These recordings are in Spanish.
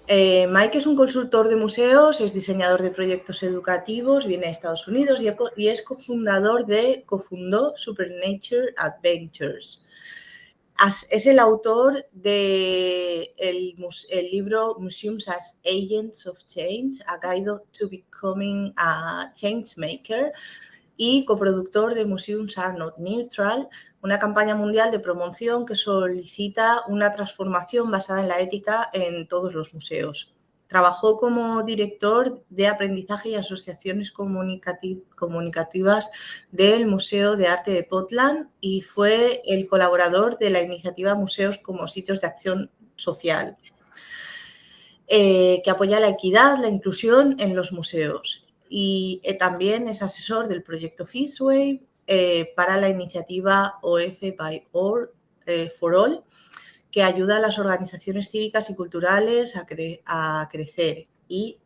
Mike es un consultor de museos, es diseñador de proyectos educativos, viene de Estados Unidos y es cofundó Supernature Adventures. Es el autor del libro Museums as Agents of Change, A Guide to Becoming a Changemaker, y coproductor de Museums Are Not Neutral, una campaña mundial de promoción que solicita una transformación basada en la ética en todos los museos. Trabajó como director de aprendizaje y asociaciones comunicativas del Museo de Arte de Portland y fue el colaborador de la iniciativa Museos como Sitios de Acción Social, que apoya la equidad, la inclusión en los museos. Y también es asesor del proyecto Fishway para la iniciativa OF by All, for All, que ayuda a las organizaciones cívicas y culturales a crecer y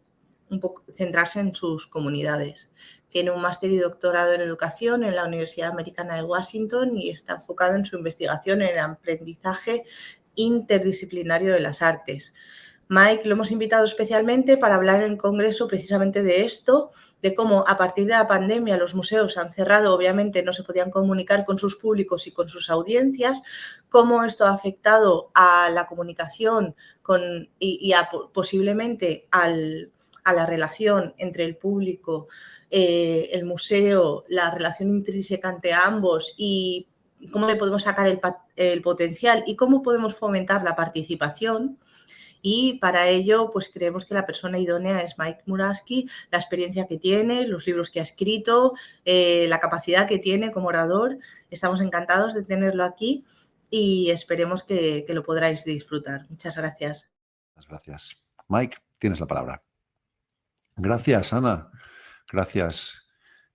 un poco centrarse en sus comunidades. Tiene un máster y doctorado en educación en la Universidad Americana de Washington y está enfocado en su investigación en el aprendizaje interdisciplinario de las artes. Mike lo hemos invitado especialmente para hablar en el Congreso precisamente de esto, de cómo a partir de la pandemia los museos han cerrado, obviamente no se podían comunicar con sus públicos y con sus audiencias, cómo esto ha afectado a la comunicación posiblemente a la relación entre el público, el museo, la relación intrínseca entre ambos y cómo le podemos sacar el potencial y cómo podemos fomentar la participación. Y para ello, pues creemos que la persona idónea es Mike Muraski, la experiencia que tiene, los libros que ha escrito, la capacidad que tiene como orador. Estamos encantados de tenerlo aquí y esperemos que lo podráis disfrutar. Muchas gracias. Muchas gracias. Mike, tienes la palabra. Gracias, Ana. Gracias.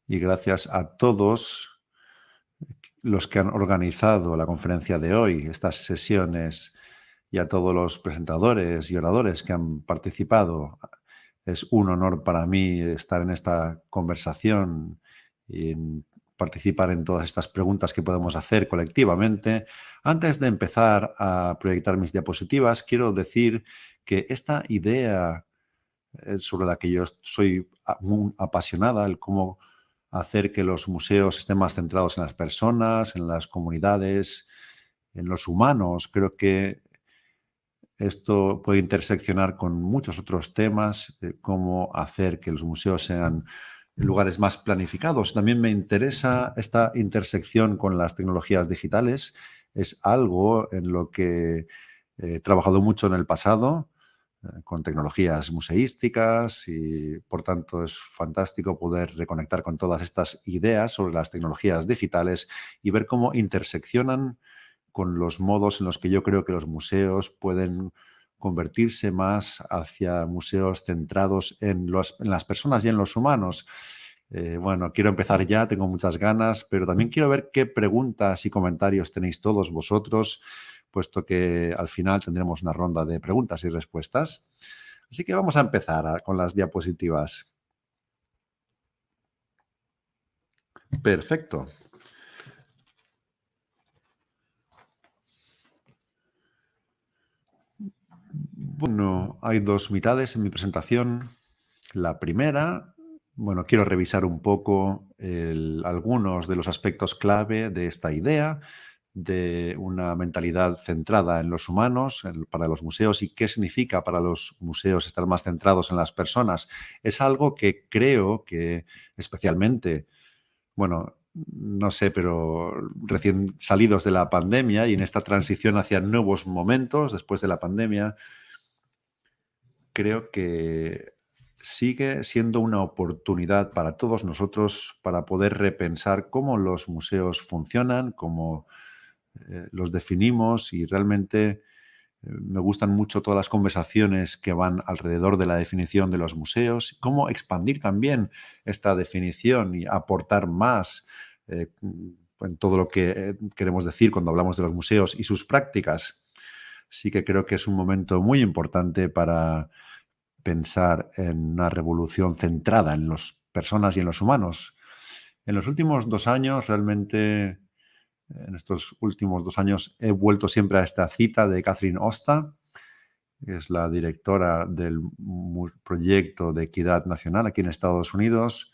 Y gracias a todos los que han organizado la conferencia de hoy, estas sesiones, y a todos los presentadores y oradores que han participado. Es un honor para mí estar en esta conversación y participar en todas estas preguntas que podemos hacer colectivamente. Antes de empezar a proyectar mis diapositivas, quiero decir que esta idea sobre la que yo soy muy apasionada, el cómo hacer que los museos estén más centrados en las personas, en las comunidades, en los humanos, creo que esto puede interseccionar con muchos otros temas, cómo hacer que los museos sean lugares más planificados. También me interesa esta intersección con las tecnologías digitales. Es algo en lo que he trabajado mucho en el pasado, con tecnologías museísticas y, por tanto, es fantástico poder reconectar con todas estas ideas sobre las tecnologías digitales y ver cómo interseccionan con los modos en los que yo creo que los museos pueden convertirse más hacia museos centrados en las personas y en los humanos. Bueno, quiero empezar ya, tengo muchas ganas, pero también quiero ver qué preguntas y comentarios tenéis todos vosotros, puesto que al final tendremos una ronda de preguntas y respuestas. Así que vamos a empezar con las diapositivas. Perfecto. Bueno, hay dos mitades en mi presentación. La primera, bueno, quiero revisar un poco algunos de los aspectos clave de esta idea de una mentalidad centrada en los humanos para los museos y qué significa para los museos estar más centrados en las personas. Es algo que creo que especialmente, bueno, no sé, pero recién salidos de la pandemia y en esta transición hacia nuevos momentos después de la pandemia, creo que sigue siendo una oportunidad para todos nosotros para poder repensar cómo los museos funcionan, cómo los definimos y realmente me gustan mucho todas las conversaciones que van alrededor de la definición de los museos, cómo expandir también esta definición y aportar más en todo lo que queremos decir cuando hablamos de los museos y sus prácticas. Sí que creo que es un momento muy importante para pensar en una revolución centrada en las personas y en los humanos. En los últimos 2 años, realmente, en estos últimos 2 años, he vuelto siempre a esta cita de Catherine Osta, es la directora del proyecto de equidad nacional aquí en Estados Unidos.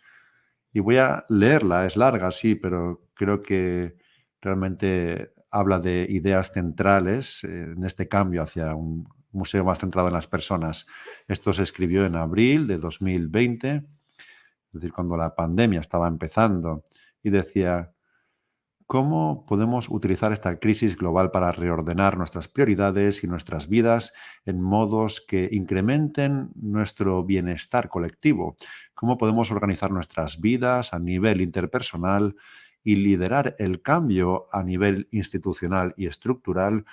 Y voy a leerla, es larga, sí, pero creo que realmente habla de ideas centrales en este cambio hacia un museo más centrado en las personas. Esto se escribió en abril de 2020, es decir, cuando la pandemia estaba empezando, y decía: ¿cómo podemos utilizar esta crisis global para reordenar nuestras prioridades y nuestras vidas en modos que incrementen nuestro bienestar colectivo? ¿Cómo podemos organizar nuestras vidas a nivel interpersonal y liderar el cambio a nivel institucional y estructural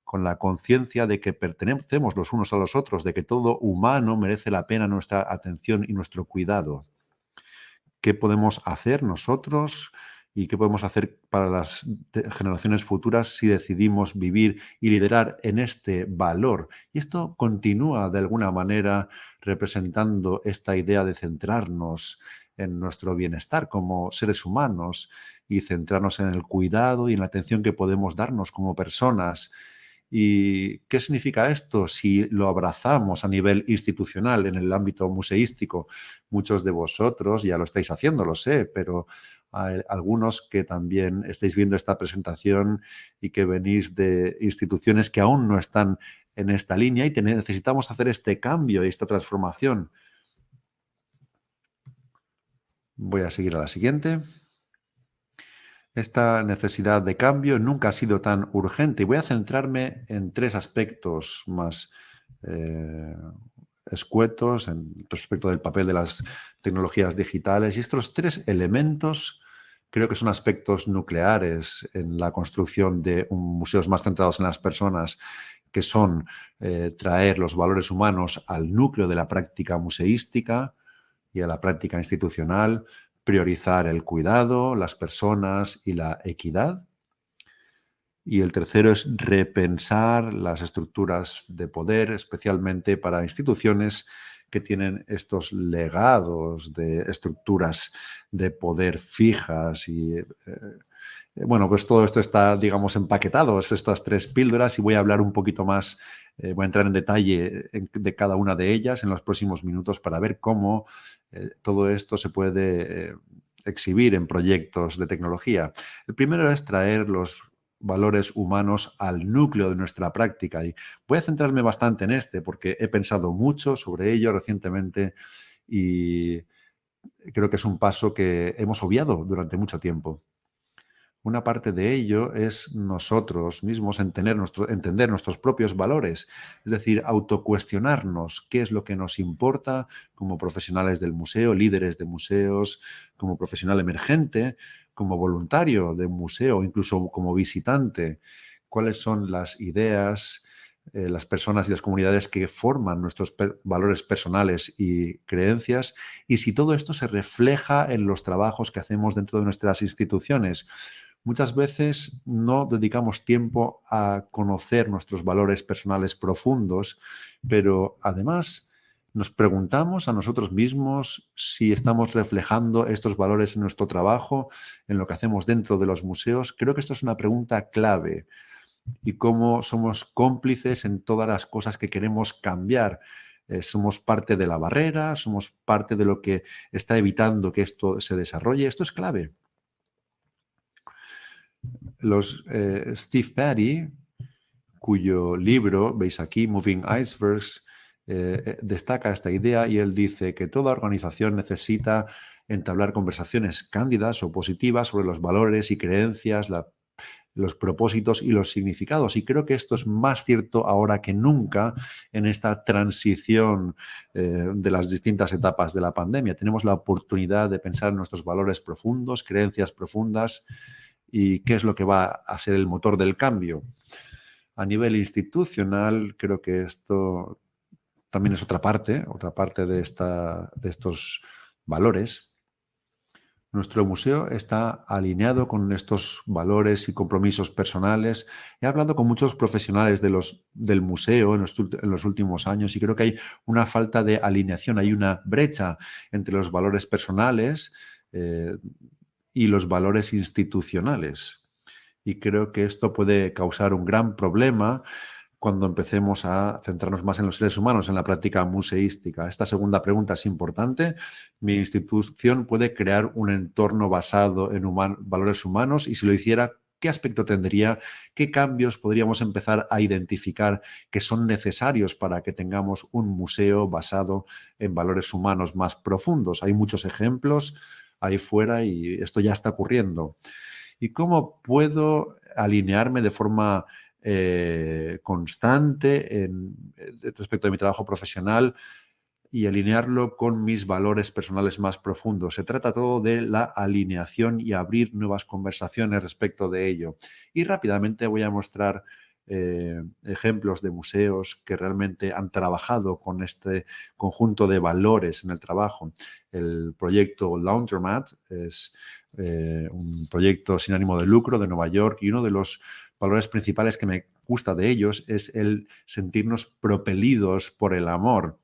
con la conciencia de que pertenecemos los unos a los otros, de que todo humano merece la pena nuestra atención y nuestro cuidado? ¿Qué podemos hacer nosotros y qué podemos hacer para las generaciones futuras si decidimos vivir y liderar en este valor? Y esto continúa de alguna manera representando esta idea de centrarnos en nuestro bienestar como seres humanos y centrarnos en el cuidado y en la atención que podemos darnos como personas. ¿Y qué significa esto si lo abrazamos a nivel institucional en el ámbito museístico? Muchos de vosotros ya lo estáis haciendo, lo sé, pero hay algunos que también estáis viendo esta presentación y que venís de instituciones que aún no están en esta línea y necesitamos hacer este cambio y esta transformación. Voy a seguir a la siguiente. Esta necesidad de cambio nunca ha sido tan urgente y voy a centrarme en tres aspectos más escuetos respecto del papel de las tecnologías digitales. Y estos tres elementos creo que son aspectos nucleares en la construcción de museos más centrados en las personas, que son traer los valores humanos al núcleo de la práctica museística y a la práctica institucional, priorizar el cuidado, las personas y la equidad. Y el tercero es repensar las estructuras de poder, especialmente para instituciones que tienen estos legados de estructuras de poder fijas y bueno, pues todo esto está, digamos, empaquetado, estas tres píldoras, y voy a hablar un poquito más, voy a entrar en detalle de cada una de ellas en los próximos minutos para ver cómo todo esto se puede exhibir en proyectos de tecnología. El primero es traer los valores humanos al núcleo de nuestra práctica, y voy a centrarme bastante en este porque he pensado mucho sobre ello recientemente y creo que es un paso que hemos obviado durante mucho tiempo. Una parte de ello es nosotros mismos entender nuestros propios valores, es decir, autocuestionarnos qué es lo que nos importa como profesionales del museo, líderes de museos, como profesional emergente, como voluntario de un museo, incluso como visitante. ¿Cuáles son las ideas, las personas y las comunidades que forman nuestros valores personales y creencias? Y si todo esto se refleja en los trabajos que hacemos dentro de nuestras instituciones. Muchas veces no dedicamos tiempo a conocer nuestros valores personales profundos, pero además nos preguntamos a nosotros mismos si estamos reflejando estos valores en nuestro trabajo, en lo que hacemos dentro de los museos. Creo que esto es una pregunta clave, y cómo somos cómplices en todas las cosas que queremos cambiar. Somos parte de la barrera, somos parte de lo que está evitando que esto se desarrolle. Esto es clave. Steve Patty, cuyo libro, veis aquí, Moving Icebergs, destaca esta idea, y él dice que toda organización necesita entablar conversaciones cándidas o positivas sobre los valores y creencias, los propósitos y los significados. Y creo que esto es más cierto ahora que nunca en esta transición de las distintas etapas de la pandemia. Tenemos la oportunidad de pensar en nuestros valores profundos, creencias profundas, y qué es lo que va a ser el motor del cambio. A nivel institucional, creo que esto también es otra parte de estos valores. Nuestro museo está alineado con estos valores y compromisos personales. He hablado con muchos profesionales del museo en los últimos años, y creo que hay una falta de alineación, hay una brecha entre los valores personales y los valores institucionales. Y creo que esto puede causar un gran problema cuando empecemos a centrarnos más en los seres humanos, en la práctica museística. Esta segunda pregunta es importante. Mi institución puede crear un entorno basado en valores humanos, y si lo hiciera, ¿qué aspecto tendría? ¿Qué cambios podríamos empezar a identificar que son necesarios para que tengamos un museo basado en valores humanos más profundos? Hay muchos ejemplos ahí fuera y esto ya está ocurriendo. ¿Y cómo puedo alinearme de forma constante respecto de mi trabajo profesional y alinearlo con mis valores personales más profundos? Se trata todo de la alineación y abrir nuevas conversaciones respecto de ello. Y rápidamente voy a mostrar ejemplos de museos que realmente han trabajado con este conjunto de valores en el trabajo. El proyecto Laundromat es un proyecto sin ánimo de lucro de Nueva York, y uno de los valores principales que me gusta de ellos es el sentirnos propelidos por el amor.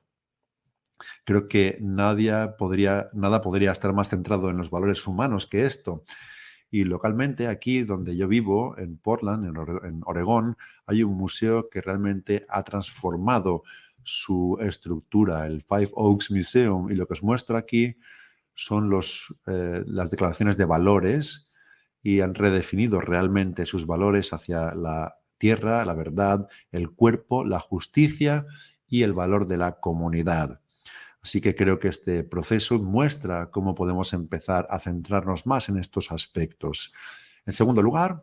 Creo que nada podría estar más centrado en los valores humanos que esto. Y localmente, aquí donde yo vivo, en Portland, en Oregón, hay un museo que realmente ha transformado su estructura, el Five Oaks Museum. Y lo que os muestro aquí son las declaraciones de valores, y han redefinido realmente sus valores hacia la tierra, la verdad, el cuerpo, la justicia y el valor de la comunidad. Así que creo que este proceso muestra cómo podemos empezar a centrarnos más en estos aspectos. En segundo lugar,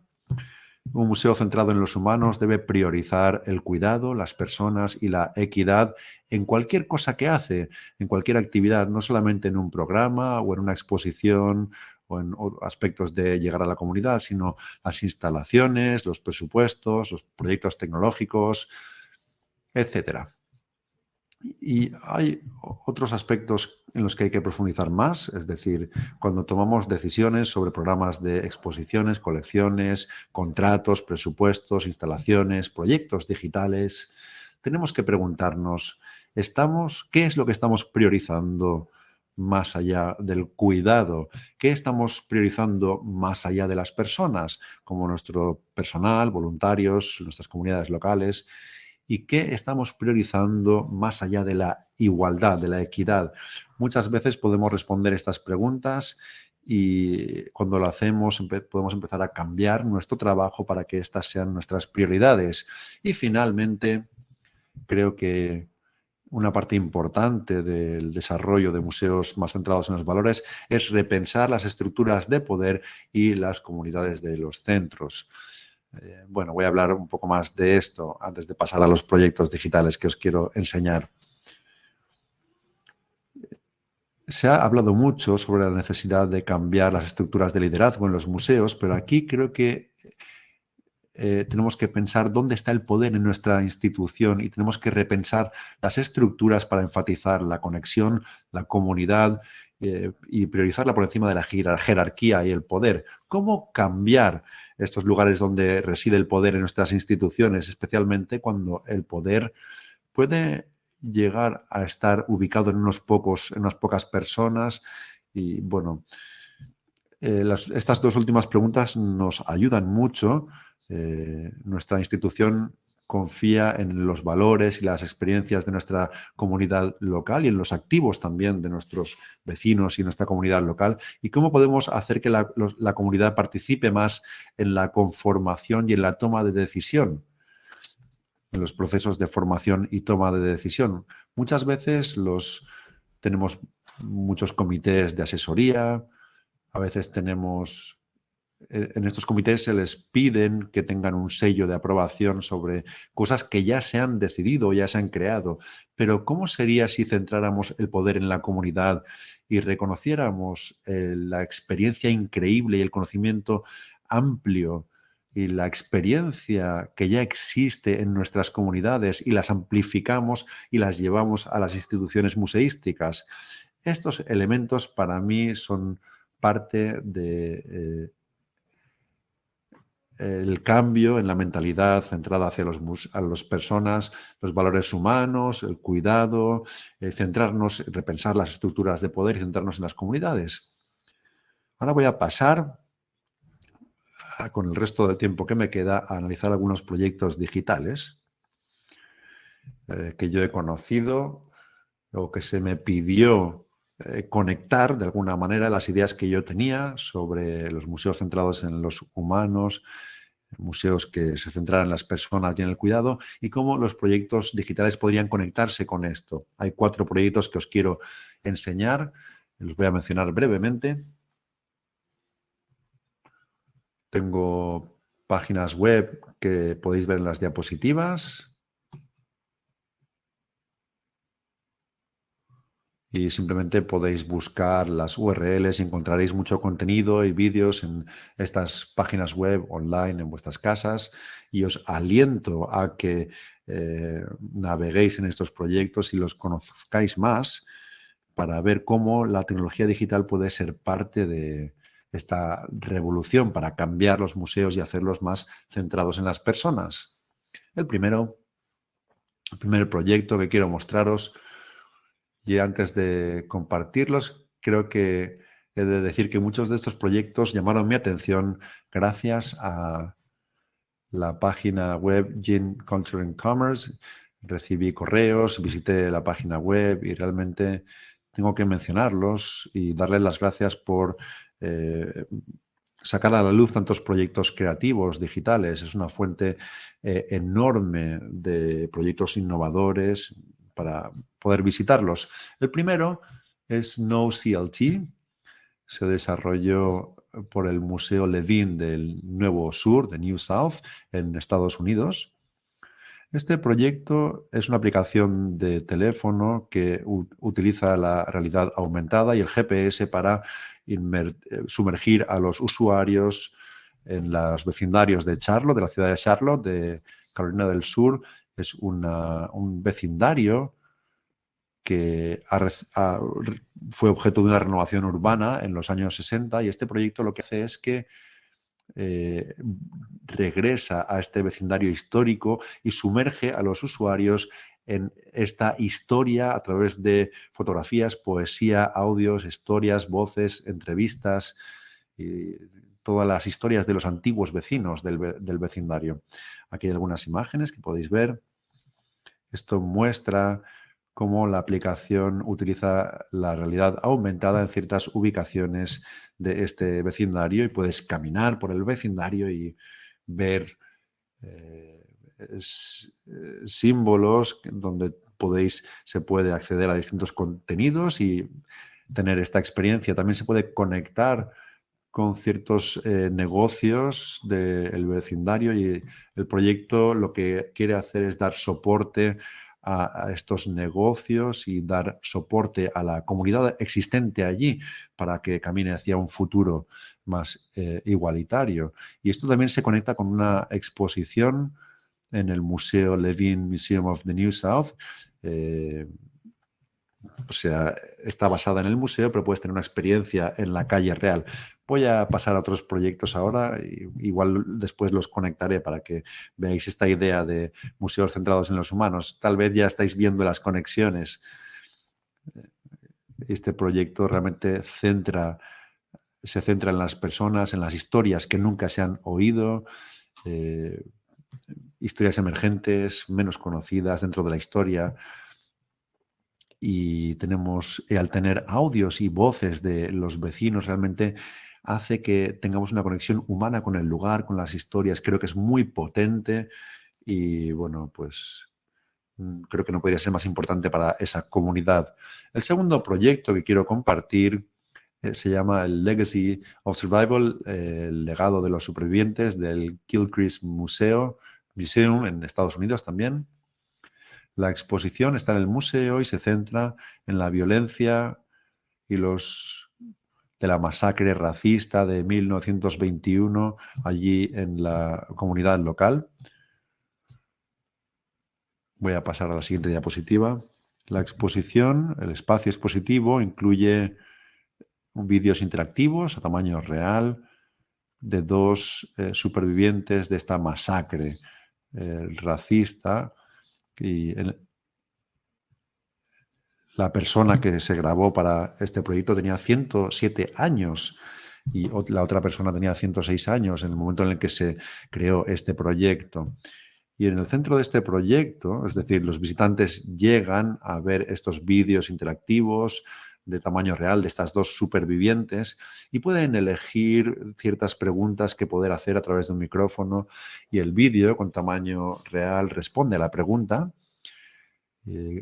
un museo centrado en los humanos debe priorizar el cuidado, las personas y la equidad en cualquier cosa que hace, en cualquier actividad, no solamente en un programa o en una exposición o en aspectos de llegar a la comunidad, sino las instalaciones, los presupuestos, los proyectos tecnológicos, etcétera. Y hay otros aspectos en los que hay que profundizar más, es decir, cuando tomamos decisiones sobre programas de exposiciones, colecciones, contratos, presupuestos, instalaciones, proyectos digitales, tenemos que preguntarnos, ¿qué es lo que estamos priorizando más allá del cuidado? ¿Qué estamos priorizando más allá de las personas, como nuestro personal, voluntarios, nuestras comunidades locales? ¿Y qué estamos priorizando más allá de la igualdad, de la equidad? Muchas veces podemos responder estas preguntas, y cuando lo hacemos podemos empezar a cambiar nuestro trabajo para que estas sean nuestras prioridades. Y finalmente, creo que una parte importante del desarrollo de museos más centrados en los valores es repensar las estructuras de poder y las comunidades de los centros. Bueno, voy a hablar un poco más de esto antes de pasar a los proyectos digitales que os quiero enseñar. Se ha hablado mucho sobre la necesidad de cambiar las estructuras de liderazgo en los museos, pero aquí creo que tenemos que pensar dónde está el poder en nuestra institución, y tenemos que repensar las estructuras para enfatizar la conexión, la comunidad, y priorizarla por encima de la jerarquía y el poder. ¿Cómo cambiar estos lugares donde reside el poder en nuestras instituciones, especialmente cuando el poder puede llegar a estar ubicado en unas pocas personas? Y bueno, estas dos últimas preguntas nos ayudan mucho. Nuestra institución confía en los valores y las experiencias de nuestra comunidad local y en los activos también de nuestros vecinos y nuestra comunidad local. ¿Y cómo podemos hacer que la comunidad participe más en la conformación y en la toma de decisión, en los procesos de formación y toma de decisión? Muchas veces tenemos muchos comités de asesoría. A veces en estos comités se les piden que tengan un sello de aprobación sobre cosas que ya se han decidido, ya se han creado. Pero ¿cómo sería si centráramos el poder en la comunidad y reconociéramos la experiencia increíble y el conocimiento amplio y la experiencia que ya existe en nuestras comunidades, y las amplificamos y las llevamos a las instituciones museísticas? Estos elementos para mí son parte de el cambio en la mentalidad centrada hacia las personas, los valores humanos, el cuidado, centrarnos, repensar las estructuras de poder y centrarnos en las comunidades. Ahora voy a pasar, con el resto del tiempo que me queda, a analizar algunos proyectos digitales. que yo he conocido o que se me pidió conectar de alguna manera las ideas que yo tenía sobre los museos centrados en los humanos, museos que se centraran en las personas y en el cuidado, y cómo los proyectos digitales podrían conectarse con esto. Hay 4 proyectos que os quiero enseñar, los voy a mencionar brevemente. Tengo páginas web que podéis ver en las diapositivas. Y simplemente podéis buscar las URLs y encontraréis mucho contenido y vídeos en estas páginas web online en vuestras casas. Y os aliento a que naveguéis en estos proyectos y los conozcáis más para ver cómo la tecnología digital puede ser parte de esta revolución para cambiar los museos y hacerlos más centrados en las personas. El primer proyecto que quiero mostraros, y antes de compartirlos, creo que he de decir que muchos de estos proyectos llamaron mi atención gracias a la página web Gene Culture and Commerce. Recibí correos, visité la página web y realmente tengo que mencionarlos y darles las gracias por sacar a la luz tantos proyectos creativos digitales. Es una fuente enorme de proyectos innovadores para poder visitarlos. El primero es NoCLT. Se desarrolló por el Museo Levin del Nuevo Sur, de New South, en Estados Unidos. Este proyecto es una aplicación de teléfono que utiliza la realidad aumentada y el GPS para sumergir a los usuarios en los vecindarios de Charlotte, de la ciudad de Charlotte, de Carolina del Sur. Es un vecindario que fue objeto de una renovación urbana en los años 60, y este proyecto lo que hace es que regresa a este vecindario histórico y sumerge a los usuarios en esta historia a través de fotografías, poesía, audios, historias, voces, entrevistas y todas las historias de los antiguos vecinos del vecindario. Aquí hay algunas imágenes que podéis ver. Esto muestra cómo la aplicación utiliza la realidad aumentada en ciertas ubicaciones de este vecindario, y puedes caminar por el vecindario y ver símbolos donde se puede acceder a distintos contenidos y tener esta experiencia. También se puede conectar con ciertos negocios del vecindario, y el proyecto lo que quiere hacer es dar soporte a estos negocios y dar soporte a la comunidad existente allí para que camine hacia un futuro más igualitario. Y esto también se conecta con una exposición en el Museo Levin Museum of the New South. O sea, está basada en el museo, pero puedes tener una experiencia en la calle real. Voy a pasar a otros proyectos ahora, igual después los conectaré para que veáis esta idea de museos centrados en los humanos. Tal vez ya estáis viendo las conexiones. Este proyecto realmente se centra en las personas, en las historias que nunca se han oído, historias emergentes, menos conocidas dentro de la historia. Y al tener audios y voces de los vecinos, realmente hace que tengamos una conexión humana con el lugar, con las historias. Creo que es muy potente y, bueno, pues creo que no podría ser más importante para esa comunidad. El segundo proyecto que quiero compartir se llama el Legacy of Survival, el legado de los supervivientes, del Gilchrist Museum en Estados Unidos también. La exposición está en el museo y se centra en la violencia y de la masacre racista de 1921 allí en la comunidad local. Voy a pasar a la siguiente diapositiva. La exposición, el espacio expositivo, incluye vídeos interactivos a tamaño real de 2 supervivientes de esta masacre racista. Y la persona que se grabó para este proyecto tenía 107 años y la otra persona tenía 106 años en el momento en el que se creó este proyecto. Y en el centro de este proyecto, es decir, los visitantes llegan a ver estos vídeos interactivos de tamaño real de estas dos supervivientes y pueden elegir ciertas preguntas que poder hacer a través de un micrófono, y el vídeo con tamaño real responde a la pregunta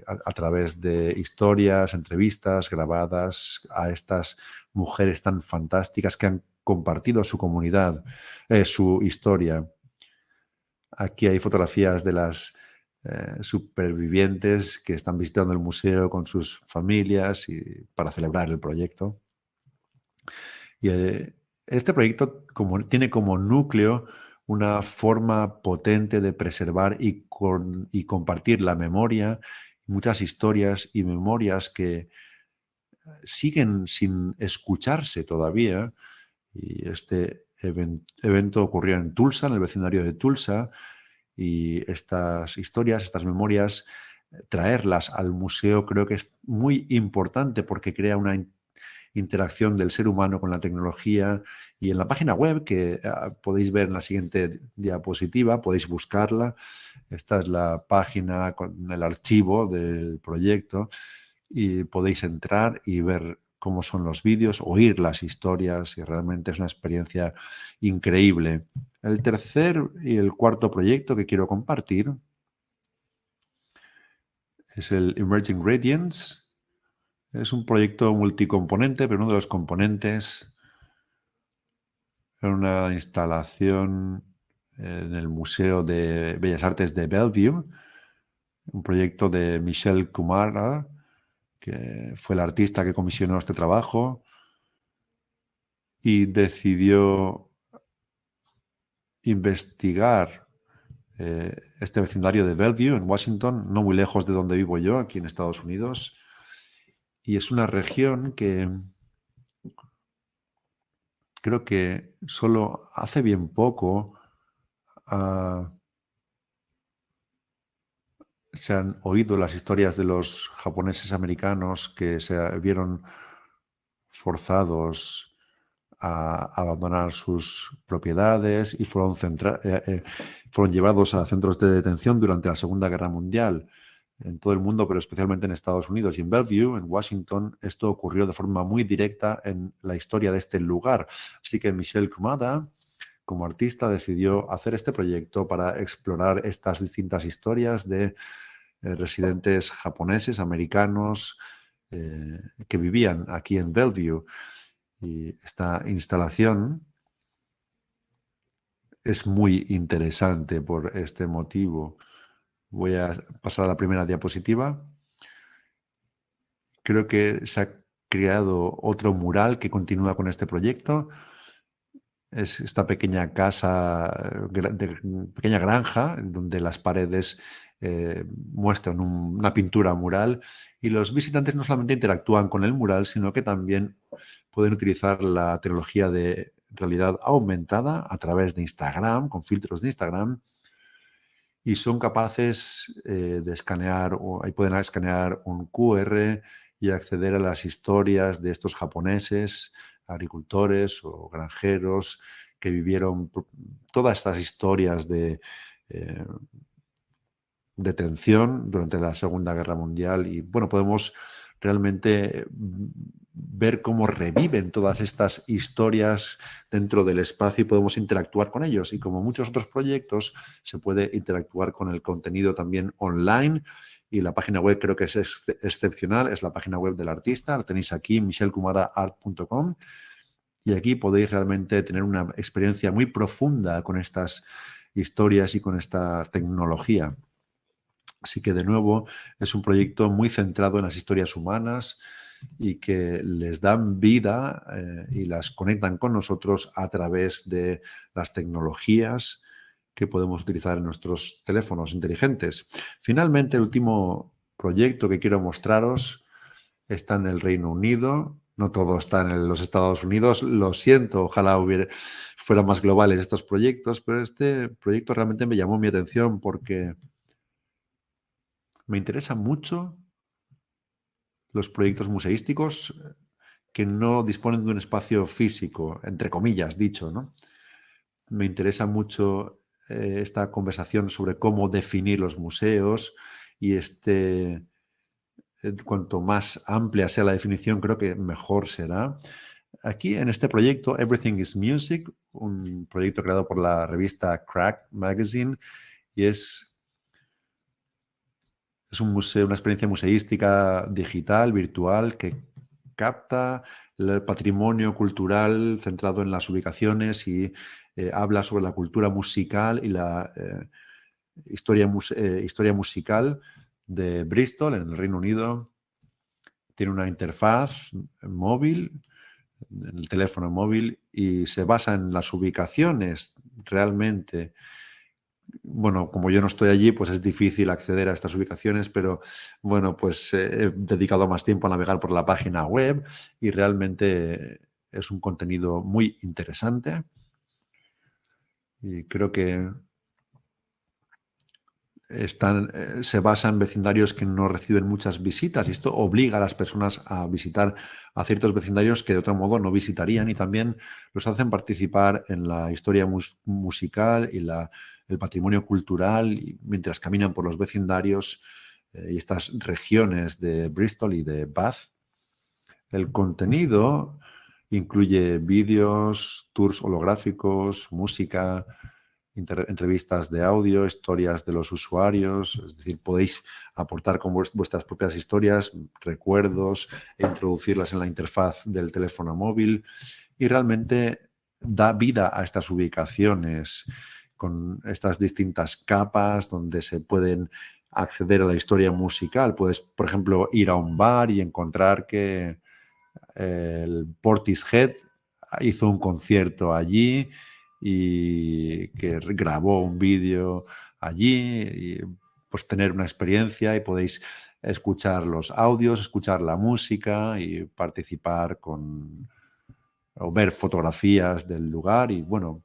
a través de historias, entrevistas grabadas a estas mujeres tan fantásticas que han compartido su comunidad, su historia. Aquí hay fotografías de las supervivientes que están visitando el museo con sus familias y para celebrar el proyecto. Y este proyecto tiene como núcleo una forma potente de preservar y compartir la memoria, muchas historias y memorias que siguen sin escucharse todavía. Y este evento ocurrió en Tulsa, en el vecindario de Tulsa, y estas historias, estas memorias, traerlas al museo creo que es muy importante porque crea una interacción del ser humano con la tecnología. Y en la página web, que podéis ver en la siguiente diapositiva, podéis buscarla. Esta es la página con el archivo del proyecto y podéis entrar y ver cómo son los vídeos, oír las historias, y realmente es una experiencia increíble. El tercer y el cuarto proyecto que quiero compartir es el Emerging Radiance. Es un proyecto multicomponente, pero uno de los componentes era una instalación en el Museo de Bellas Artes de Bellevue, un proyecto de Michelle Kumara, que fue el artista que comisionó este trabajo y decidió investigar este vecindario de Bellevue en Washington, no muy lejos de donde vivo yo, aquí en Estados Unidos. Y es una región que creo que solo hace bien poco se han oído las historias de los japoneses americanos que se vieron forzados a abandonar sus propiedades y fueron llevados a centros de detención durante la Segunda Guerra Mundial en todo el mundo, pero especialmente en Estados Unidos. Y en Bellevue, en Washington, esto ocurrió de forma muy directa en la historia de este lugar. Así que Michelle Kumada, como artista, decidió hacer este proyecto para explorar estas distintas historias de residentes japoneses, americanos, que vivían aquí en Bellevue. Y esta instalación es muy interesante por este motivo. Voy a pasar a la primera diapositiva. Creo que se ha creado otro mural que continúa con este proyecto. Es esta pequeña casa, pequeña granja, donde las paredes muestran una pintura mural, y los visitantes no solamente interactúan con el mural, sino que también pueden utilizar la tecnología de realidad aumentada a través de Instagram, con filtros de Instagram, y son capaces de escanear, o ahí pueden escanear un QR y acceder a las historias de estos japoneses, agricultores o granjeros que vivieron todas estas historias de detención durante la Segunda Guerra Mundial. Y bueno, podemos realmente ver cómo reviven todas estas historias dentro del espacio y podemos interactuar con ellos. Y como muchos otros proyectos, se puede interactuar con el contenido también online. Y la página web creo que es excepcional, es la página web del artista. La tenéis aquí, michelkumaraart.com. Y aquí podéis realmente tener una experiencia muy profunda con estas historias y con esta tecnología. Así que, de nuevo, es un proyecto muy centrado en las historias humanas y que les dan vida y las conectan con nosotros a través de las tecnologías que podemos utilizar en nuestros teléfonos inteligentes. Finalmente, el último proyecto que quiero mostraros está en el Reino Unido. No todo está en los Estados Unidos. Lo siento, ojalá fueran más globales estos proyectos, pero este proyecto realmente me llamó mi atención porque me interesan mucho los proyectos museísticos que no disponen de un espacio físico, entre comillas dicho, ¿no? Me interesa mucho esta conversación sobre cómo definir los museos y cuanto más amplia sea la definición, creo que mejor será. Aquí en este proyecto, Everything is Music, un proyecto creado por la revista Crack Magazine, y es un museo, una experiencia museística digital, virtual, que capta el patrimonio cultural centrado en las ubicaciones y habla sobre la cultura musical y la historia musical de Bristol, en el Reino Unido. Tiene una interfaz móvil, en el teléfono móvil, y se basa en las ubicaciones realmente. Bueno, como yo no estoy allí, pues es difícil acceder a estas ubicaciones, pero bueno, pues he dedicado más tiempo a navegar por la página web y realmente es un contenido muy interesante y creo que se basa en vecindarios que no reciben muchas visitas y esto obliga a las personas a visitar a ciertos vecindarios que de otro modo no visitarían y también los hacen participar en la historia musical y el patrimonio cultural mientras caminan por los vecindarios y estas regiones de Bristol y de Bath. El contenido incluye vídeos, tours holográficos, música, entrevistas de audio, historias de los usuarios, es decir, podéis aportar con vuestras propias historias, recuerdos, e introducirlas en la interfaz del teléfono móvil y realmente da vida a estas ubicaciones con estas distintas capas donde se pueden acceder a la historia musical. Puedes, por ejemplo, ir a un bar y encontrar que el Portishead hizo un concierto allí y que grabó un vídeo allí y pues tener una experiencia y podéis escuchar los audios, escuchar la música y participar o ver fotografías del lugar y bueno,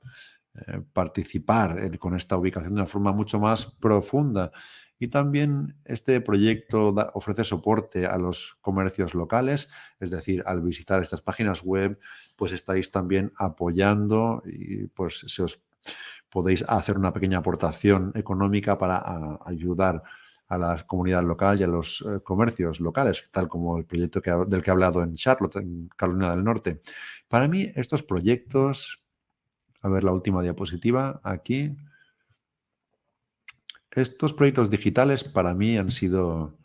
participar con esta ubicación de una forma mucho más profunda. Y también este proyecto ofrece soporte a los comercios locales, es decir, al visitar estas páginas web, pues estáis también apoyando y pues podéis hacer una pequeña aportación económica para ayudar a la comunidad local y a los comercios locales, tal como el proyecto del que he hablado en Charlotte, en Carolina del Norte. Para mí, estos proyectos, a ver la última diapositiva aquí. Estos proyectos digitales para mí han sido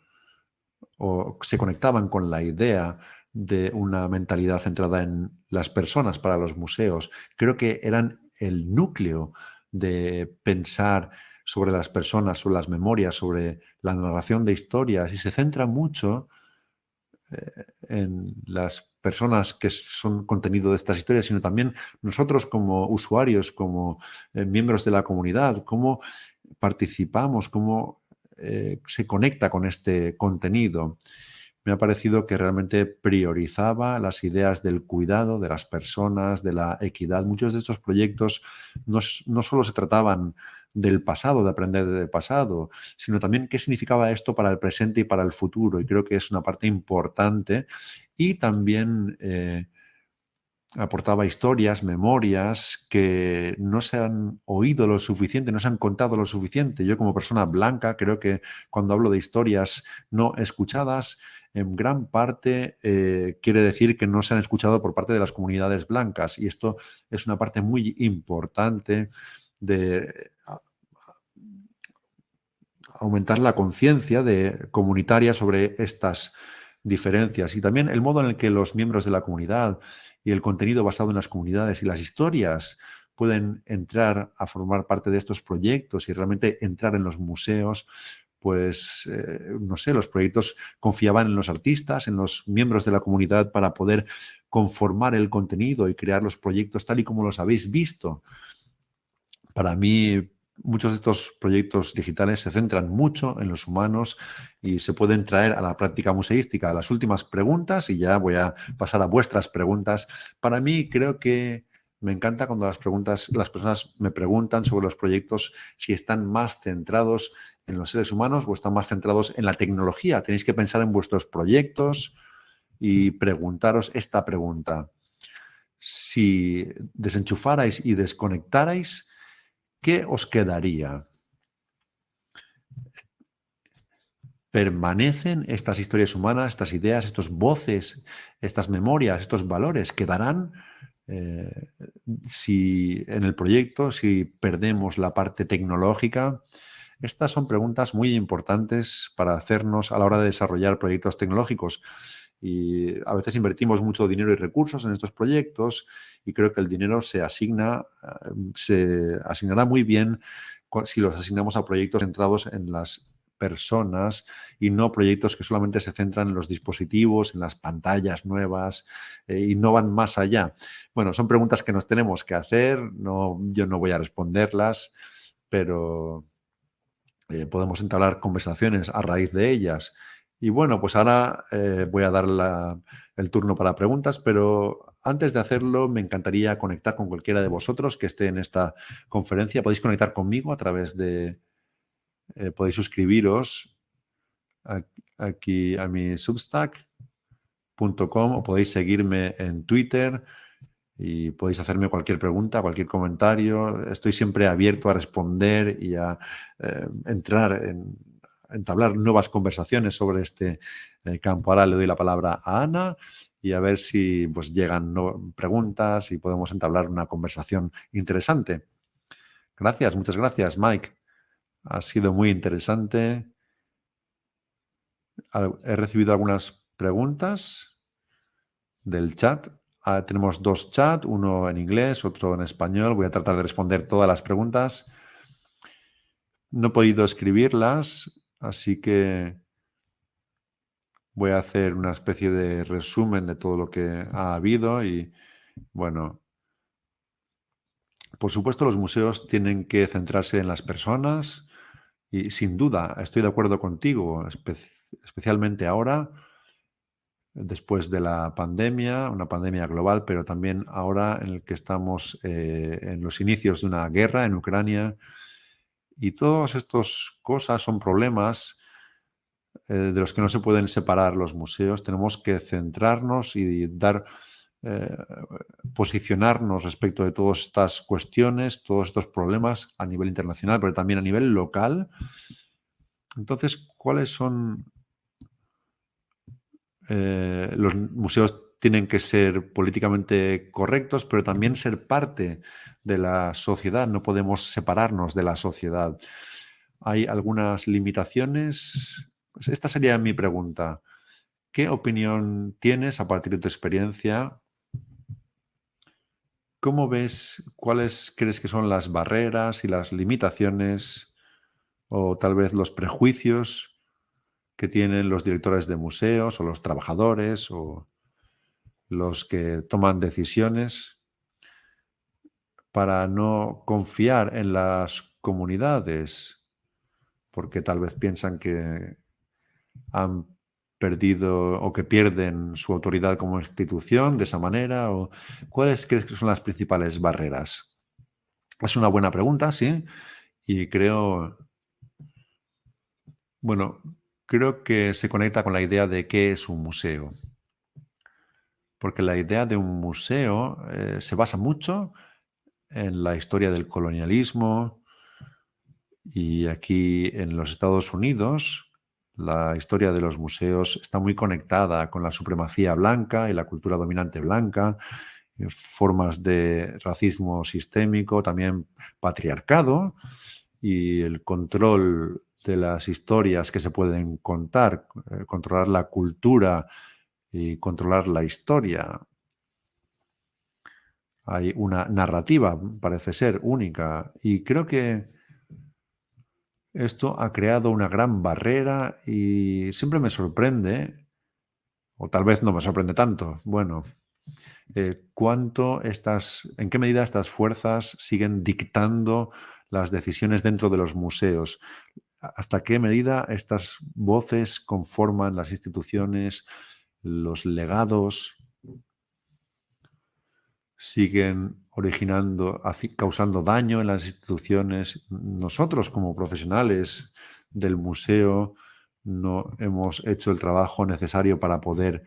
o se conectaban con la idea de una mentalidad centrada en las personas para los museos. Creo que eran el núcleo de pensar sobre las personas, sobre las memorias, sobre la narración de historias y se centra mucho en las personas que son contenido de estas historias, sino también nosotros como usuarios, como miembros de la comunidad, cómo participamos, cómo se conecta con este contenido. Me ha parecido que realmente priorizaba las ideas del cuidado de las personas, de la equidad. Muchos de estos proyectos no solo se trataban del pasado, de aprender del pasado, sino también qué significaba esto para el presente y para el futuro. Y creo que es una parte importante. Y también aportaba historias, memorias que no se han oído lo suficiente, no se han contado lo suficiente. Yo como persona blanca creo que cuando hablo de historias no escuchadas, en gran parte quiere decir que no se han escuchado por parte de las comunidades blancas y esto es una parte muy importante de aumentar la conciencia comunitaria sobre estas diferencias y también el modo en el que los miembros de la comunidad y el contenido basado en las comunidades y las historias pueden entrar a formar parte de estos proyectos y realmente entrar en los museos, pues, no sé, los proyectos confiaban en los artistas, en los miembros de la comunidad para poder conformar el contenido y crear los proyectos tal y como los habéis visto. Para mí, muchos de estos proyectos digitales se centran mucho en los humanos y se pueden traer a la práctica museística. Las últimas preguntas, y ya voy a pasar a vuestras preguntas. Para mí, creo que me encanta cuando las personas me preguntan sobre los proyectos si están más centrados en los seres humanos o están más centrados en la tecnología. Tenéis que pensar en vuestros proyectos y preguntaros esta pregunta. Si desenchufarais y desconectarais, ¿qué os quedaría? ¿Permanecen estas historias humanas, estas ideas, estos voces, estas memorias, estos valores? ¿Quedarán si en el proyecto, si perdemos la parte tecnológica? Estas son preguntas muy importantes para hacernos a la hora de desarrollar proyectos tecnológicos. Y a veces invertimos mucho dinero y recursos en estos proyectos y creo que el dinero se asignará muy bien si los asignamos a proyectos centrados en las personas y no proyectos que solamente se centran en los dispositivos, en las pantallas nuevas y no van más allá. Bueno, son preguntas que nos tenemos que hacer, yo no voy a responderlas, pero podemos entablar conversaciones a raíz de ellas. Y bueno, pues ahora voy a dar el turno para preguntas, pero antes de hacerlo me encantaría conectar con cualquiera de vosotros que esté en esta conferencia. Podéis conectar conmigo a través de... podéis suscribiros aquí a mi substack.com o podéis seguirme en Twitter y podéis hacerme cualquier pregunta, cualquier comentario. Estoy siempre abierto a responder y a entablar nuevas conversaciones sobre este campo. Ahora le doy la palabra a Ana y a ver si pues, llegan preguntas y podemos entablar una conversación interesante. Gracias, muchas gracias, Mike. Ha sido muy interesante. He recibido algunas preguntas del chat. Tenemos dos chats, uno en inglés, otro en español. Voy a tratar de responder todas las preguntas. No he podido escribirlas, así que voy a hacer una especie de resumen de todo lo que ha habido y, bueno, por supuesto los museos tienen que centrarse en las personas y, sin duda, estoy de acuerdo contigo, especialmente ahora, después de la pandemia, una pandemia global, pero también ahora en el que estamos en los inicios de una guerra en Ucrania. Y todas estas cosas son problemas de los que no se pueden separar los museos. Tenemos que centrarnos y posicionarnos respecto de todas estas cuestiones, todos estos problemas a nivel internacional, pero también a nivel local. Entonces, ¿cuáles son los museos? Tienen que ser políticamente correctos, pero también ser parte de la sociedad. No podemos separarnos de la sociedad. Hay algunas limitaciones. Pues esta sería mi pregunta. ¿Qué opinión tienes a partir de tu experiencia? ¿Cómo ves, cuáles crees que son las barreras y las limitaciones o tal vez los prejuicios que tienen los directores de museos o los trabajadores o los que toman decisiones para no confiar en las comunidades? Porque tal vez piensan que han perdido o que pierden su autoridad como institución de esa manera. ¿O cuáles crees que son las principales barreras? Es una buena pregunta, sí, y creo que se conecta con la idea de qué es un museo. Porque la idea de un museo se basa mucho en la historia del colonialismo y aquí en los Estados Unidos la historia de los museos está muy conectada con la supremacía blanca y la cultura dominante blanca, formas de racismo sistémico, también patriarcado y el control de las historias que se pueden contar, controlar la cultura y controlar la historia. Hay una narrativa, parece ser, única, y creo que esto ha creado una gran barrera y siempre me sorprende, o tal vez no me sorprende tanto, en qué medida estas fuerzas siguen dictando las decisiones dentro de los museos. ¿Hasta qué medida estas voces conforman las instituciones, los legados? Siguen causando daño en las instituciones. Nosotros, como profesionales del museo, no hemos hecho el trabajo necesario para poder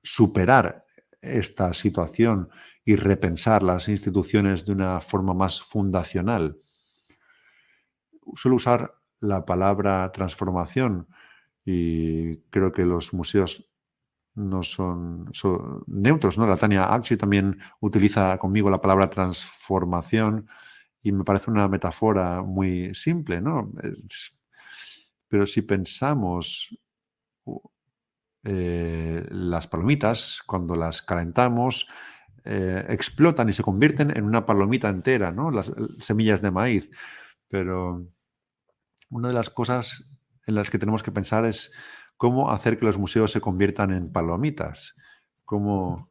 superar esta situación y repensar las instituciones de una forma más fundacional. Suelo usar la palabra transformación y creo que los museos no son neutros, ¿no? La Tania Akshi también utiliza conmigo la palabra transformación y me parece una metáfora muy simple, ¿no? Pero si pensamos las palomitas, cuando las calentamos, explotan y se convierten en una palomita entera, ¿no? Las semillas de maíz. Pero una de las cosas en las que tenemos que pensar es cómo hacer que los museos se conviertan en palomitas, cómo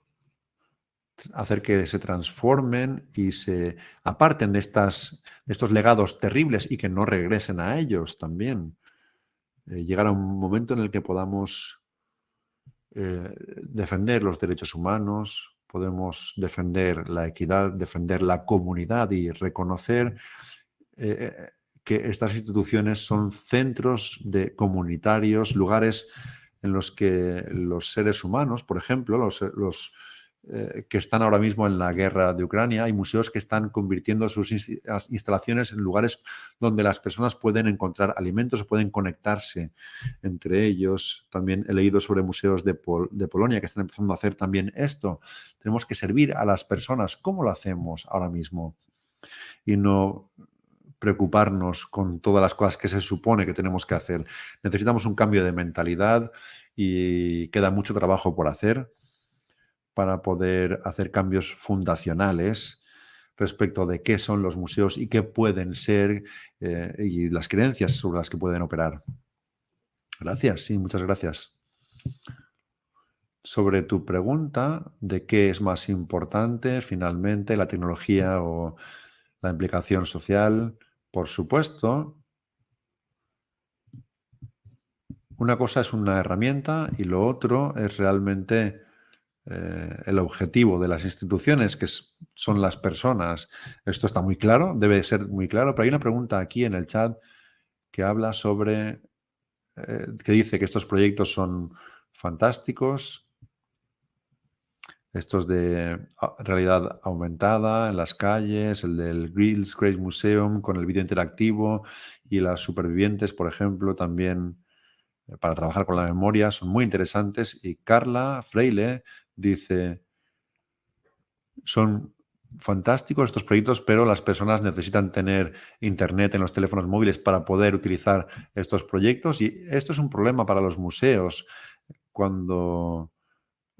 hacer que se transformen y se aparten de estos legados terribles y que no regresen a ellos también. Llegar a un momento en el que podamos defender los derechos humanos, podemos defender la equidad, defender la comunidad y reconocer que estas instituciones son centros comunitarios, lugares en los que los seres humanos, por ejemplo, los que están ahora mismo en la guerra de Ucrania, hay museos que están convirtiendo sus instalaciones en lugares donde las personas pueden encontrar alimentos o pueden conectarse entre ellos. También he leído sobre museos de Polonia que están empezando a hacer también esto. Tenemos que servir a las personas. ¿Cómo lo hacemos ahora mismo? Y no preocuparnos con todas las cosas que se supone que tenemos que hacer. Necesitamos un cambio de mentalidad y queda mucho trabajo por hacer para poder hacer cambios fundacionales respecto de qué son los museos y qué pueden ser y las creencias sobre las que pueden operar. Gracias, sí, muchas gracias. Sobre tu pregunta de qué es más importante finalmente, la tecnología o la implicación social, por supuesto, una cosa es una herramienta y lo otro es realmente el objetivo de las instituciones, que son las personas. Esto está muy claro, debe ser muy claro, pero hay una pregunta aquí en el chat que habla sobre, que dice que estos proyectos son fantásticos, estos de realidad aumentada en las calles, el del Grills Grace Museum con el vídeo interactivo y las supervivientes, por ejemplo, también para trabajar con la memoria, son muy interesantes. Y Carla Freile dice, son fantásticos estos proyectos, pero las personas necesitan tener internet en los teléfonos móviles para poder utilizar estos proyectos. Y esto es un problema para los museos cuando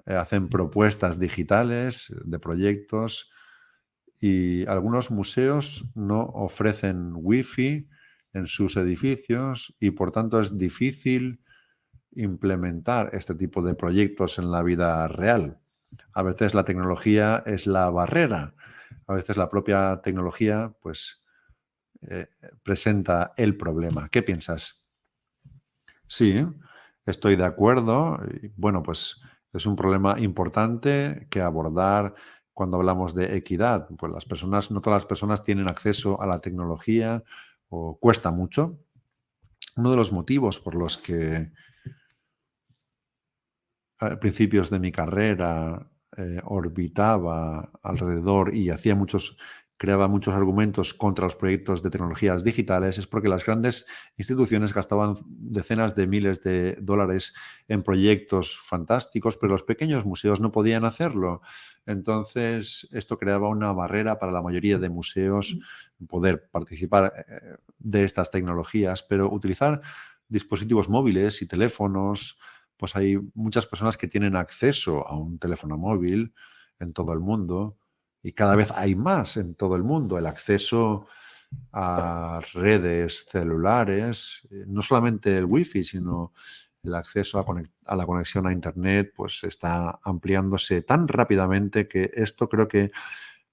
hacen propuestas digitales de proyectos y algunos museos no ofrecen wifi en sus edificios y por tanto es difícil implementar este tipo de proyectos en la vida real. A veces la tecnología es la barrera, a veces la propia tecnología pues presenta el problema. ¿Qué piensas? Sí, estoy de acuerdo. Bueno, pues es un problema importante que abordar cuando hablamos de equidad. Pues las personas, no todas las personas tienen acceso a la tecnología o cuesta mucho. Uno de los motivos por los que a principios de mi carrera orbitaba alrededor y creaba muchos argumentos contra los proyectos de tecnologías digitales es porque las grandes instituciones gastaban decenas de miles de dólares en proyectos fantásticos, pero los pequeños museos no podían hacerlo. Entonces, esto creaba una barrera para la mayoría de museos poder participar de estas tecnologías, pero utilizar dispositivos móviles y teléfonos, pues hay muchas personas que tienen acceso a un teléfono móvil en todo el mundo y cada vez hay más en todo el mundo. El acceso a redes celulares, no solamente el wifi, sino el acceso a la conexión a Internet, pues está ampliándose tan rápidamente que esto creo que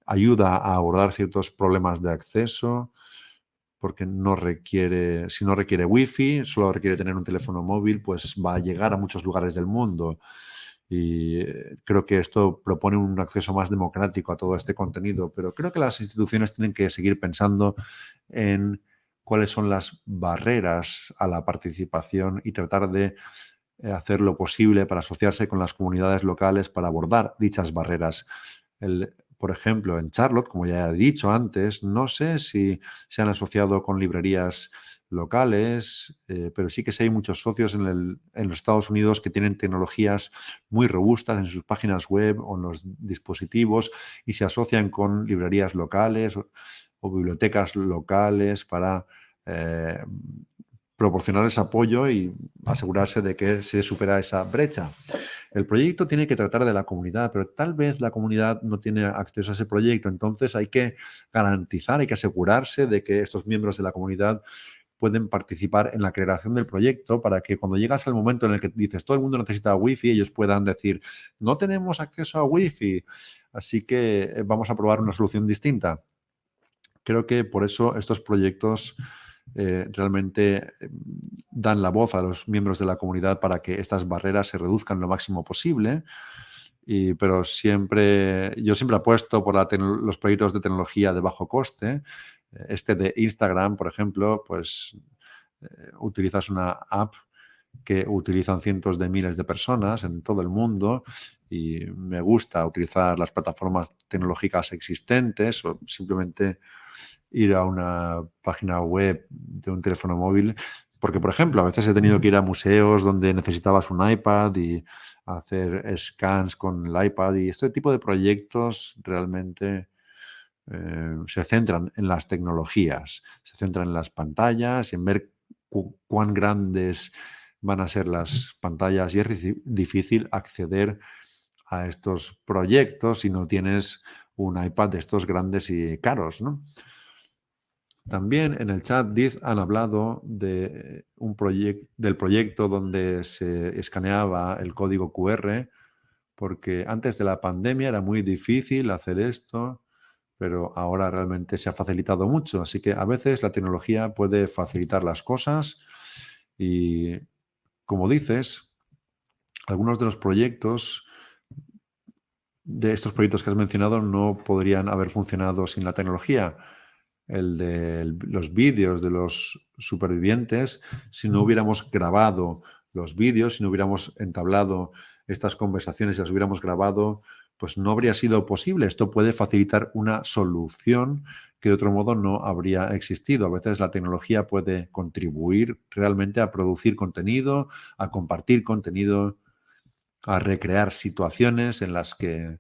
ayuda a abordar ciertos problemas de acceso, porque si no requiere wifi, solo requiere tener un teléfono móvil, pues va a llegar a muchos lugares del mundo. Y creo que esto propone un acceso más democrático a todo este contenido, pero creo que las instituciones tienen que seguir pensando en cuáles son las barreras a la participación y tratar de hacer lo posible para asociarse con las comunidades locales para abordar dichas barreras. Por ejemplo, en Charlotte, como ya he dicho antes, no sé si se han asociado con librerías locales, pero sí que sé hay muchos socios en los Estados Unidos que tienen tecnologías muy robustas en sus páginas web o en los dispositivos y se asocian con librerías locales o bibliotecas locales para proporcionarles apoyo y asegurarse de que se supera esa brecha. El proyecto tiene que tratar de la comunidad, pero tal vez la comunidad no tiene acceso a ese proyecto. Entonces hay que garantizar, hay que asegurarse de que estos miembros de la comunidad pueden participar en la creación del proyecto para que cuando llegas al momento en el que dices todo el mundo necesita wifi, ellos puedan decir no tenemos acceso a wifi, así que vamos a probar una solución distinta. Creo que por eso estos proyectos realmente dan la voz a los miembros de la comunidad para que estas barreras se reduzcan lo máximo posible. Pero yo siempre apuesto por los proyectos de tecnología de bajo coste. Este de Instagram, por ejemplo, pues utilizas una app que utilizan cientos de miles de personas en todo el mundo y me gusta utilizar las plataformas tecnológicas existentes o simplemente ir a una página web de un teléfono móvil, porque, por ejemplo, a veces he tenido que ir a museos donde necesitabas un iPad y hacer scans con el iPad y este tipo de proyectos realmente se centran en las tecnologías, se centran en las pantallas y en ver cuán grandes van a ser las pantallas y es difícil acceder a estos proyectos si no tienes un iPad de estos grandes y caros, ¿no? También en el chat han hablado de del proyecto donde se escaneaba el código QR, porque antes de la pandemia era muy difícil hacer esto, pero ahora realmente se ha facilitado mucho. Así que a veces la tecnología puede facilitar las cosas y, como dices, algunos de los proyectos, de estos proyectos que has mencionado, no podrían haber funcionado sin la tecnología. El de los vídeos de los supervivientes, si no hubiéramos grabado los vídeos, si no hubiéramos entablado estas conversaciones y las hubiéramos grabado, pues no habría sido posible. Esto puede facilitar una solución que de otro modo no habría existido. A veces la tecnología puede contribuir realmente a producir contenido, a compartir contenido, a recrear situaciones en las que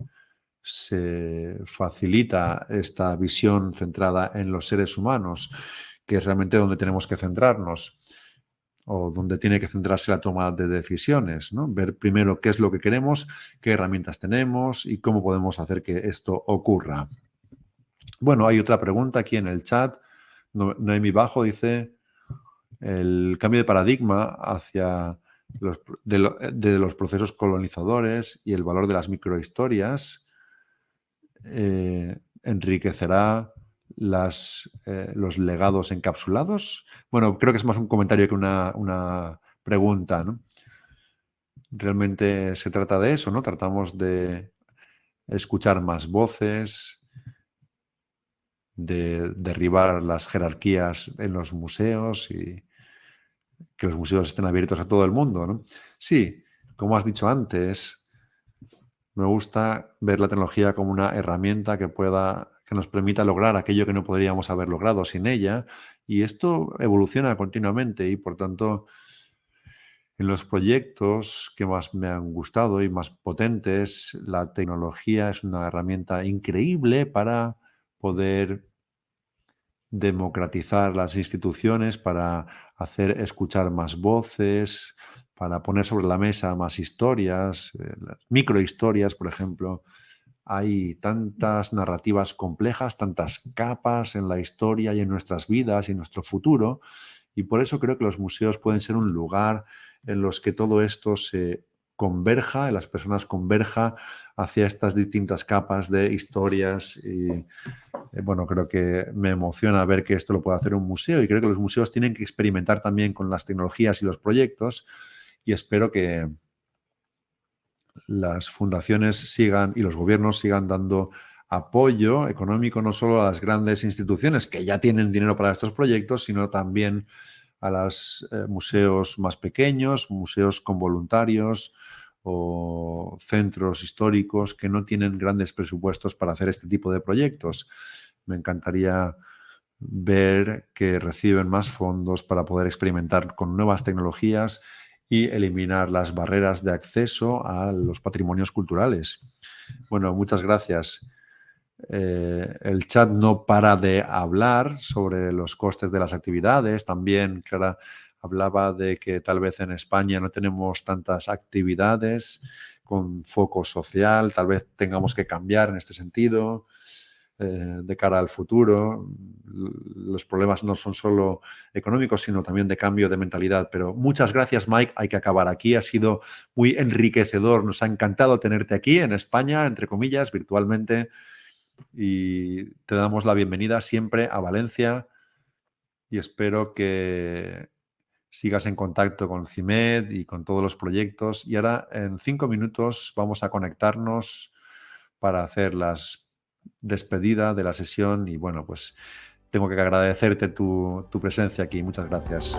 se facilita esta visión centrada en los seres humanos, que es realmente donde tenemos que centrarnos o donde tiene que centrarse la toma de decisiones, ¿no? Ver primero qué es lo que queremos, qué herramientas tenemos y cómo podemos hacer que esto ocurra. Bueno, hay otra pregunta aquí en el chat. Noemi Bajo dice el cambio de paradigma hacia de los procesos colonizadores y el valor de las microhistorias enriquecerá los legados encapsulados. Bueno, creo que es más un comentario que una pregunta, ¿no? Realmente se trata de eso, ¿no? Tratamos de escuchar más voces, de derribar las jerarquías en los museos y que los museos estén abiertos a todo el mundo, ¿no? Sí, como has dicho antes, me gusta ver la tecnología como una herramienta que nos permita lograr aquello que no podríamos haber logrado sin ella. Y esto evoluciona continuamente y, por tanto, en los proyectos que más me han gustado y más potentes, la tecnología es una herramienta increíble para poder democratizar las instituciones, para hacer escuchar más voces, para poner sobre la mesa más historias, las microhistorias, por ejemplo. Hay tantas narrativas complejas, tantas capas en la historia y en nuestras vidas y en nuestro futuro, y por eso creo que los museos pueden ser un lugar en los que todo esto se converja, y las personas converja hacia estas distintas capas de historias y bueno, creo que me emociona ver que esto lo puede hacer un museo y creo que los museos tienen que experimentar también con las tecnologías y los proyectos y espero que las fundaciones sigan y los gobiernos sigan dando apoyo económico no solo a las grandes instituciones que ya tienen dinero para estos proyectos, sino también a los museos más pequeños, museos con voluntarios o centros históricos que no tienen grandes presupuestos para hacer este tipo de proyectos. Me encantaría ver que reciben más fondos para poder experimentar con nuevas tecnologías y eliminar las barreras de acceso a los patrimonios culturales. Bueno, muchas gracias. El chat no para de hablar sobre los costes de las actividades. También Clara hablaba de que tal vez en España no tenemos tantas actividades con foco social. Tal vez tengamos que cambiar en este sentido de cara al futuro. Los problemas no son solo económicos, sino también de cambio de mentalidad. Pero muchas gracias, Mike. Hay que acabar aquí. Ha sido muy enriquecedor. Nos ha encantado tenerte aquí en España, entre comillas, virtualmente. Y te damos la bienvenida siempre a Valencia y espero que sigas en contacto con CIMED y con todos los proyectos. Y ahora, en 5 minutos, vamos a conectarnos para hacer las despedida de la sesión y bueno, pues tengo que agradecerte tu presencia aquí. Muchas gracias.